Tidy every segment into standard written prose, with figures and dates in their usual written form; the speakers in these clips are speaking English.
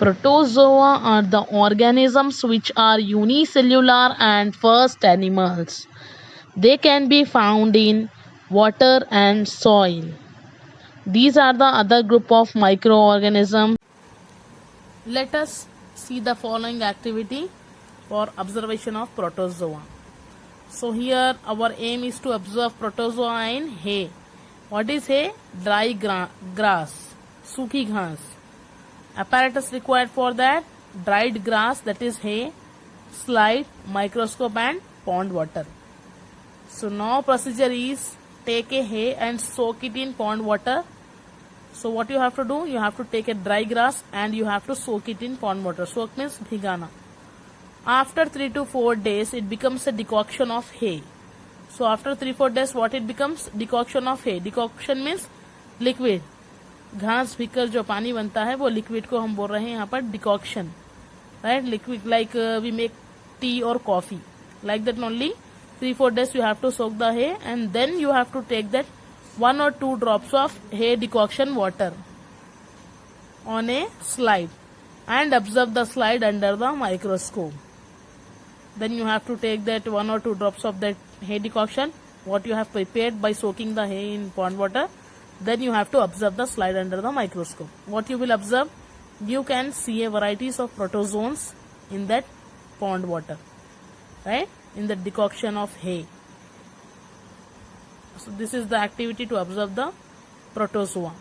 Protozoa are the organisms which are unicellular and first animals. They can be found in water and soil. These are the other group of microorganisms. Let us see the following activity for observation of protozoa. So here our aim is to observe protozoa in hay. What is hay? Dry grass, सूखी घास. Apparatus required for that: dried grass, that is hay, slide, microscope and pond water. So now procedure is take a hay and soak it in pond water. So what you have to do? You have to take a dry grass and you have to soak it in pond water. Soak means bhigana. After 3 to 4 days, it becomes a decoction of hay. So after 3-4 days, what it becomes? Decoction of hay. Decoction means liquid. घास भीकर जो पानी बनता है वो liquid को हम बोल रहे हैं यहाँ पर decoction, right. Liquid like we make tea और coffee, like that only. 3-4 days you have to soak the hay and then you have to take that 1 or 2 drops of hay decoction water on a slide and observe the slide under the microscope. Then you have to take that 1 or 2 drops of that hay decoction what you have prepared by soaking the hay in pond water. Then you have to observe the slide under the microscope. What you will observe? You can see a varieties of protozoans in that pond water, right? In the decoction of hay. So this is the activity to observe the protozoa.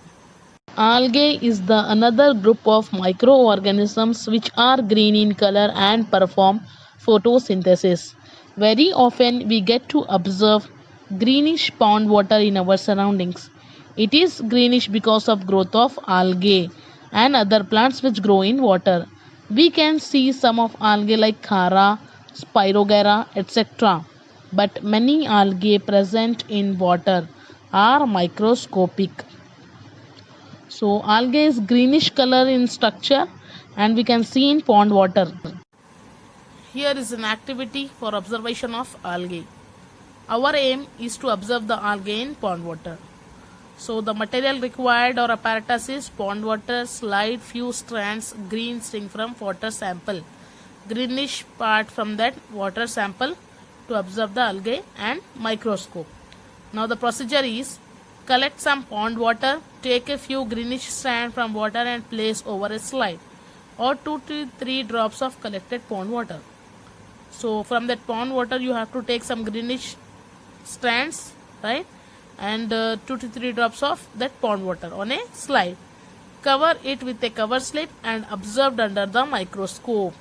Algae is the another group of microorganisms which are green in color and perform photosynthesis. Very often we get to observe greenish pond water in our surroundings. It is greenish because of growth of algae and other plants which grow in water. We can see some of algae like Khara, Spirogyra, etc. But many algae present in water are microscopic. So algae is greenish color in structure and we can see in pond water. Here is an activity for observation of algae. Our aim is to observe the algae in pond water. So the material required or apparatus is pond water, slide, few strands, green string from water sample, greenish part from that water sample to observe the algae, and microscope. Now the procedure is collect some pond water, take a few greenish strands from water and place over a slide or 2 to 3 drops of collected pond water. So from that pond water you have to take some greenish strands, right? And 2 to 3 drops of that pond water on a slide. Cover it with a cover slip and observed under the microscope.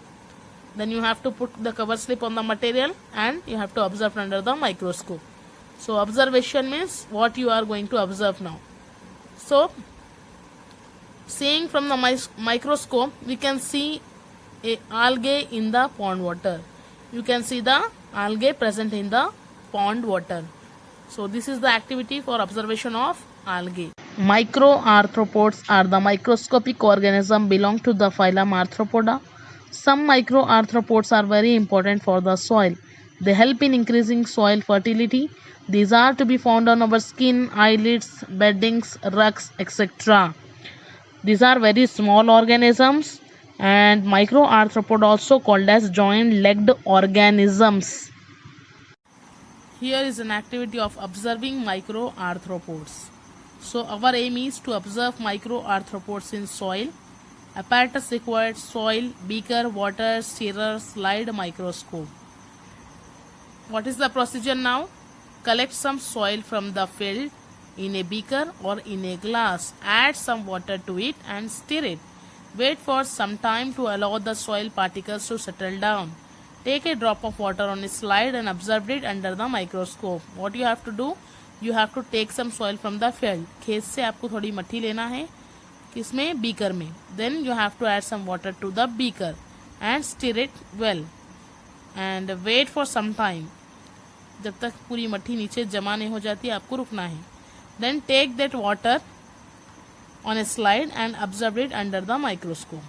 Then you have to put the cover slip on the material and you have to observe under the microscope. So observation means what you are going to observe now. So seeing from the microscope, we can see a algae in the pond water. You can see the algae present in the pond water. So this is the activity for observation of algae. Microarthropods are the microscopic organism belong to the phylum Arthropoda. Some microarthropods are very important for the soil. They help in increasing soil fertility. These are to be found on our skin, eyelids, beddings, rugs, etc. These are very small organisms, and microarthropod also called as joint-legged organisms. Here is an activity of observing microarthropods. So our aim is to observe microarthropods in soil. Apparatus required: soil, beaker, water, stirrer, slide, microscope. What is the procedure now? Collect some soil from the field in a beaker or in a glass. Add some water to it and stir it. Wait for some time to allow the soil particles to settle down. Take a drop of water on a slide and observe it under the microscope. What you have to do? You have to take some soil from the field. खेत से आपको थोड़ी मट्टी लेना है, किसमें? Beaker में. Then you have to add some water to the beaker and stir it well and wait for some time. जब तक पूरी मट्टी नीचे जमा नहीं हो जाती आपको रुकना है. Then take that water on a slide and observe it under the microscope.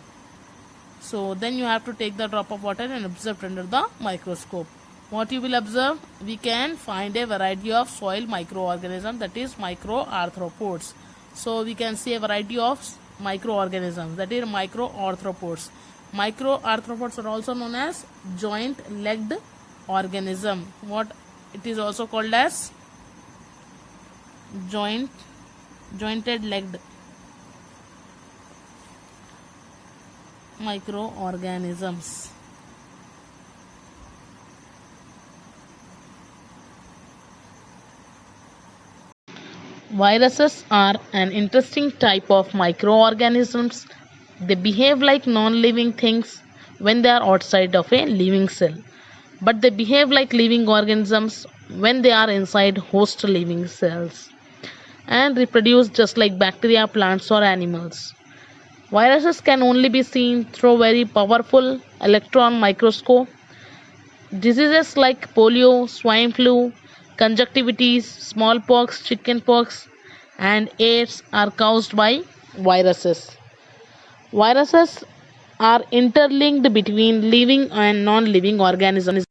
So then you have to take the drop of water and observe under the microscope. What you will observe? We can find a variety of soil microorganisms, that is microarthropods. So we can see a variety of microorganisms, that is microarthropods. Microarthropods are also known as joint-legged organism. What it is also called as jointed-legged microorganisms. Viruses are an interesting type of microorganisms. They behave like non-living things when they are outside of a living cell, but they behave like living organisms when they are inside host living cells and reproduce just like bacteria, plants, or animals. Viruses can only be seen through very powerful electron microscope. Diseases like polio, swine flu, conjunctivitis, smallpox, chickenpox, and AIDS are caused by viruses. Viruses are interlinked between living and non-living organisms.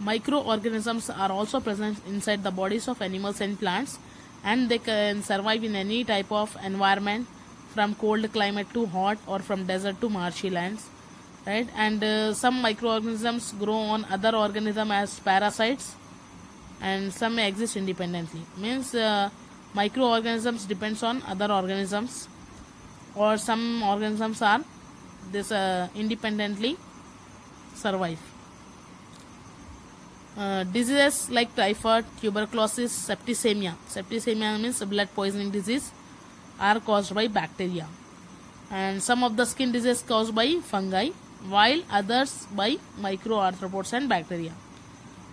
Microorganisms are also present inside the bodies of animals and plants, and they can survive in any type of environment, from cold climate to hot, or from desert to marshy lands, right? And some microorganisms grow on other organisms as parasites, and some may exist independently. Means microorganisms depends on other organisms, or some organisms are this independently survive. Diseases like typhoid, tuberculosis, septicemia. Septicemia means blood poisoning disease, are caused by bacteria, and some of the skin diseases caused by fungi, while others by microarthropods and bacteria.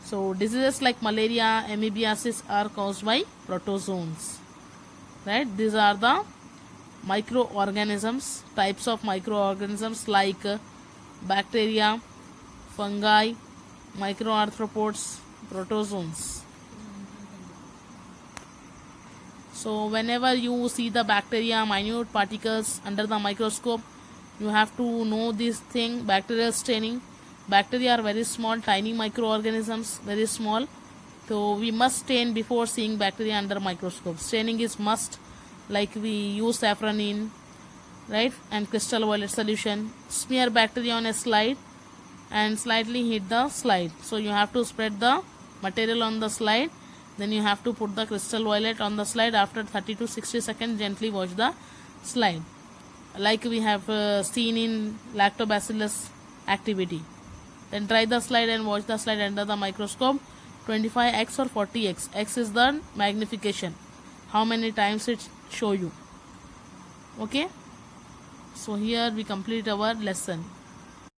So diseases like malaria, amoebiasis are caused by protozoans, right? These are the microorganisms, types of microorganisms like bacteria, fungi, microarthropods, protozoans. So whenever you see the bacteria, minute particles under the microscope, you have to know this thing, bacterial staining. Bacteria are very small, tiny microorganisms, very small. So we must stain before seeing bacteria under microscope. Staining is must, like we use saffronin, right, and crystal violet solution. Smear bacteria on a slide and slightly heat the slide. So you have to spread the material on the slide, then you have to put the crystal violet on the slide. After 30 to 60 seconds, gently wash the slide, like we have seen in lactobacillus activity. Then try the slide and watch the slide under the microscope, 25x or 40x. X is the magnification, how many times it show you. Okay, so here we complete our lesson.